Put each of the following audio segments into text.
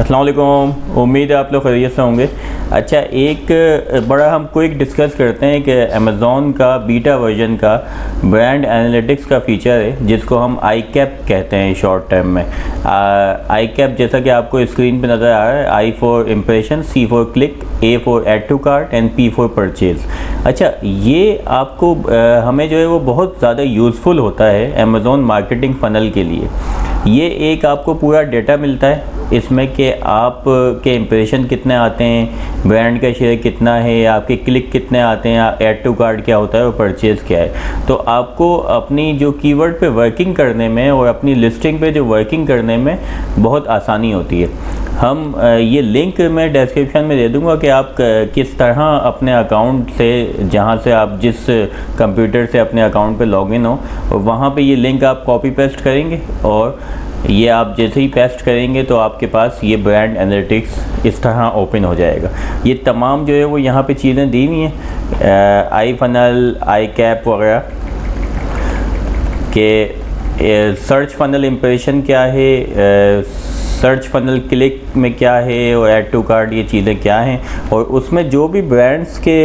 अस्सलाम वालेकुम। उम्मीद है आप लोग खैरियत से होंगे। अच्छा, एक बड़ा हम क्विक डिस्कस करते हैं कि अमेज़ॉन का बीटा वर्जन का ब्रांड एनालिटिक्स का फ़ीचर है जिसको हम आई कैप कहते हैं शॉर्ट टर्म में। आई कैप जैसा कि आपको स्क्रीन पे नज़र आ रहा है, I for impression, C for click, A for add to cart and P for purchase. अच्छा, ये आपको हमें जो है वो बहुत ज़्यादा यूज़फुल होता है अमेज़ॉन मार्केटिंग फ़नल के लिए। ये एक आपको पूरा डेटा मिलता है इसमें कि आप के इम्प्रेशन कितने आते हैं, ब्रांड का शेयर कितना है, आपके क्लिक कितने आते हैं, ऐड टू कार्ट क्या होता है और परचेज़ क्या है। तो आपको अपनी जो कीवर्ड पे वर्किंग करने में और अपनी लिस्टिंग पे जो वर्किंग करने में बहुत आसानी होती है। हम ये लिंक मैं डिस्क्रिप्शन में दे दूंगा कि आप किस तरह अपने अकाउंट से, जहाँ से आप जिस कंप्यूटर से अपने अकाउंट पे लॉगिन हो, और वहाँ पे ये लिंक आप कॉपी पेस्ट करेंगे और ये आप जैसे ही पेस्ट करेंगे तो आपके पास ये ब्रांड एनालिटिक्स इस तरह ओपन हो जाएगा। ये तमाम जो है वो यहाँ पे चीज़ें दी हुई हैं, आई फनल, आई कैप वगैरह के सर्च फनल इम्प्रेशन क्या है, सर्च फनल क्लिक में क्या है और ऐड टू कार्ट ये चीज़ें क्या हैं, और उसमें जो भी ब्रांड्स के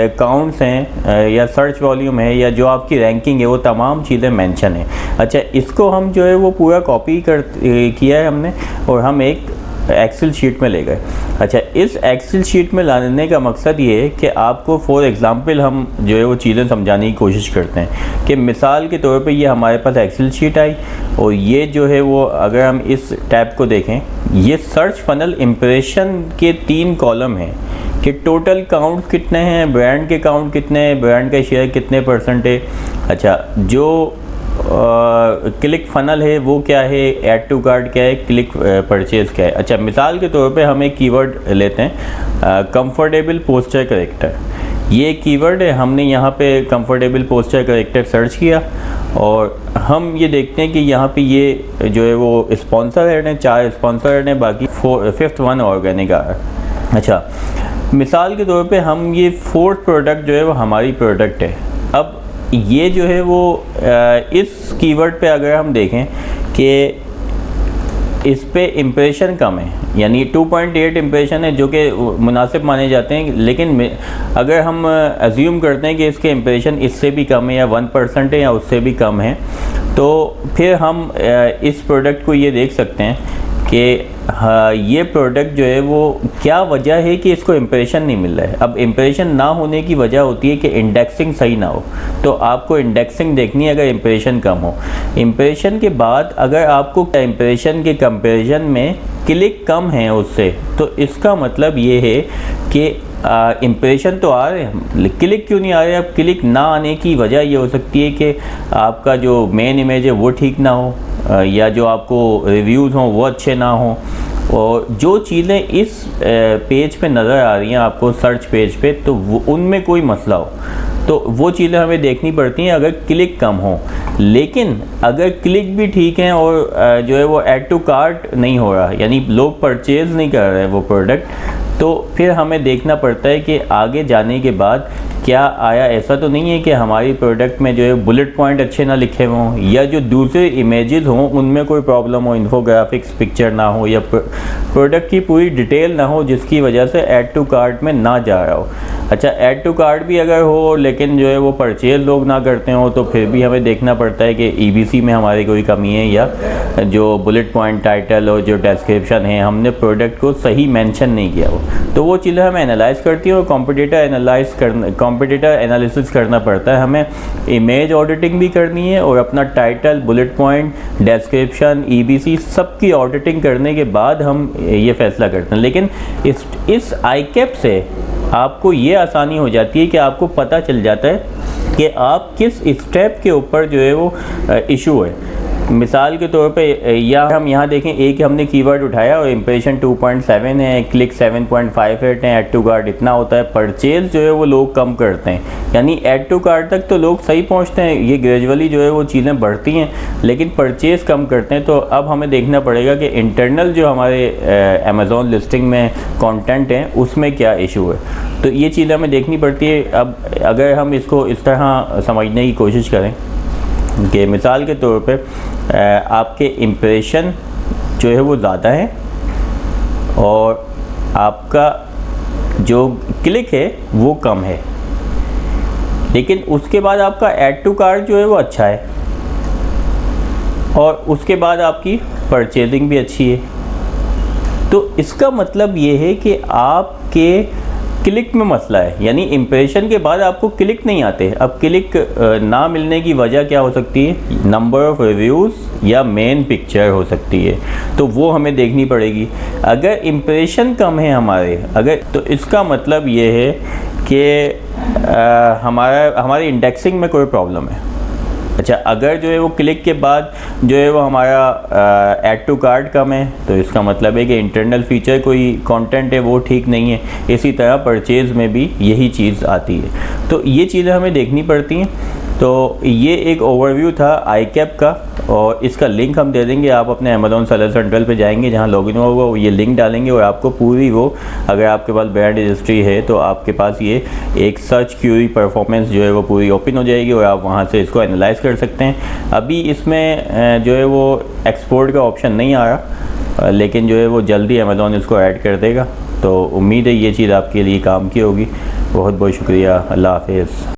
अकाउंट्स हैं या सर्च वॉल्यूम है या जो आपकी रैंकिंग है वो तमाम चीज़ें मेंशन है। अच्छा, इसको हम जो है वो पूरा कॉपी किया है हमने और हम एक एक्सेल शीट में ले गए। अच्छा, इस एक्सेल शीट में लाने का मकसद ये है कि आपको फॉर एग्ज़ाम्पल हम जो है वो चीज़ें समझाने की कोशिश करते हैं कि मिसाल के तौर पे ये हमारे पास एक्सेल शीट आई और ये जो है वो अगर हम इस टैब को देखें, ये सर्च फनल इम्प्रेशन के 3 कॉलम हैं कि टोटल काउंट कितने हैं, ब्रांड के काउंट कितने हैं, ब्रांड का शेयर कितने % है। अच्छा, जो क्लिक फनल है वो क्या है, ऐड टू कार्ट क्या है, क्लिक परचेज़ क्या है। अच्छा, मिसाल के तौर पे हम एक कीवर्ड लेते हैं कंफर्टेबल पोस्चर करेक्टर। ये कीवर्ड है, हमने यहाँ पे कंफर्टेबल पोस्चर करेक्टर सर्च किया और हम ये देखते हैं कि यहाँ पे ये जो है वो स्पॉन्सर ऐड है, 4 स्पॉन्सर ऐड हैं, बाकी 5th वन ऑर्गेनिक आ रहा है। अच्छा, मिसाल के तौर पे हम ये 4th प्रोडक्ट जो है वो हमारी प्रोडक्ट है। अब ये जो है वो इस कीवर्ड पे अगर हम देखें कि इस पे इम्प्रेशन कम है, यानी 2.8 इम्प्रेशन है जो कि मुनासिब माने जाते हैं, लेकिन अगर हम अज्यूम करते हैं कि इसके इम्प्रेशन इससे भी कम है या 1% है या उससे भी कम है, तो फिर हम इस प्रोडक्ट को ये देख सकते हैं कि हाँ, ये प्रोडक्ट जो है वो क्या वजह है कि इसको इम्प्रेशन नहीं मिल रहा है। अब इम्प्रेशन ना होने की वजह होती है कि इंडेक्सिंग सही ना हो, तो आपको इंडेक्सिंग देखनी है अगर इम्प्रेशन कम हो। इम्प्रेशन के बाद अगर आपको इम्प्रेशन के कंपैरिजन में क्लिक कम है उससे, तो इसका मतलब ये है कि इम्प्रेशन तो आ रहे हैं, क्लिक क्यों नहीं आ रहे। अब क्लिक ना आने की वजह ये हो सकती है कि आपका जो मेन इमेज है वो ठीक ना हो, या जो आपको रिव्यूज़ हों वो अच्छे ना हों, और जो चीज़ें इस पेज पे नज़र आ रही हैं आपको सर्च पेज पे, तो उनमें कोई मसला हो, तो वो चीज़ें हमें देखनी पड़ती हैं अगर क्लिक कम हो। लेकिन अगर क्लिक भी ठीक है और जो है वो ऐड टू कार्ट नहीं हो रहा, यानी लोग परचेज़ नहीं कर रहे हैं वो प्रोडक्ट, तो फिर हमें देखना पड़ता है कि आगे जाने के बाद क्या आया ऐसा तो नहीं है कि हमारी प्रोडक्ट में जो है बुलेट पॉइंट अच्छे ना लिखे हों, या जो दूसरे इमेजेस हों उनमें कोई प्रॉब्लम हो, इन्फोग्राफिक्स पिक्चर ना हो, या प्रोडक्ट की पूरी डिटेल ना हो जिसकी वजह से ऐड टू कार्ट में ना जा रहा हो। अच्छा, ऐड टू कार्ट भी अगर हो लेकिन जो है वो परचेज लोग ना करते हो, तो फिर भी हमें देखना पड़ता है कि EBC में हमारी कोई कमी है, या जो बुलेट पॉइंट टाइटल और जो डिस्क्रिप्शन है हमने प्रोडक्ट को सही मेंशन नहीं किया हो, तो वो चीज़ें हमें एनालाइज करती हैं और कॉम्पिटिटर एनालिसिस करना पड़ता है। हमें इमेज ऑडिटिंग भी करनी है और अपना title, bullet point, description, EBC सब की ऑडिटिंग करने के बाद हम ये फैसला करते हैं। लेकिन इस आई कैप से आपको ये आसानी हो जाती है कि आपको पता चल जाता है कि आप किस स्टेप के ऊपर जो है वो इशू है। मिसाल के तौर पे या हम यहाँ देखें, एक हमने कीवर्ड उठाया और इम्प्रेशन 2.7 है, क्लिक 7.58 है, ऐड टू कार्ट इतना होता है, परचेज़ जो है वो लोग कम करते हैं, यानी ऐड टू कार्ट तक तो लोग सही पहुँचते हैं, ये ग्रेजुअली जो है वो चीज़ें बढ़ती हैं, लेकिन परचेज़ कम करते हैं। तो अब हमें देखना पड़ेगा कि इंटरनल जो हमारे अमेज़ॉन लिस्टिंग में कंटेंट है उसमें क्या इशू है, तो ये चीज़ हमें देखनी पड़ती है। अब अगर हम इसको इस तरह समझने की कोशिश करें कि मिसाल के तौर पे आपके इम्प्रेशन जो है वो ज़्यादा है और आपका जो क्लिक है वो कम है, लेकिन उसके बाद आपका ऐड टू कार्ट जो है वो अच्छा है और उसके बाद आपकी परचेजिंग भी अच्छी है। तो इसका मतलब ये है कि आपके क्लिक में मसला है, यानी इम्प्रेशन के बाद आपको क्लिक नहीं आते। अब क्लिक ना मिलने की वजह क्या हो सकती है? नंबर ऑफ़ रिव्यूज़ या मेन पिक्चर हो सकती है, तो वो हमें देखनी पड़ेगी। अगर इम्प्रेशन कम है हमारे, अगर तो इसका मतलब ये है कि हमारी इंडेक्सिंग में कोई प्रॉब्लम है। अच्छा, अगर जो है वो क्लिक के बाद जो है वो हमारा ऐड टू कार्ट कम है, तो इसका मतलब है कि इंटरनल फीचर कोई कंटेंट है वो ठीक नहीं है। इसी तरह परचेज़ में भी यही चीज़ आती है, तो ये चीज़ें हमें देखनी पड़ती हैं। तो ये एक ओवरव्यू था iCAP का, और इसका लिंक हम दे देंगे। आप अपने अमेज़ॉन सेलर सेंट्रल पे जाएंगे, जहाँ लॉगिन होगा वो ये लिंक डालेंगे और आपको पूरी वो, अगर आपके पास ब्रांड रजिस्ट्री है तो आपके पास ये एक सर्च क्यूरी परफॉर्मेंस जो है वो पूरी ओपन हो जाएगी और आप वहाँ से इसको एनालाइज कर सकते हैं। अभी इसमें जो है वो एक्सपोर्ट का ऑप्शन नहीं आ रहा, लेकिन जो है वो जल्दी अमेज़ॉन इसको ऐड कर देगा। तो उम्मीद है ये चीज़ आपके लिए काम की होगी। बहुत बहुत शुक्रिया। अल्लाह हाफ़िज़।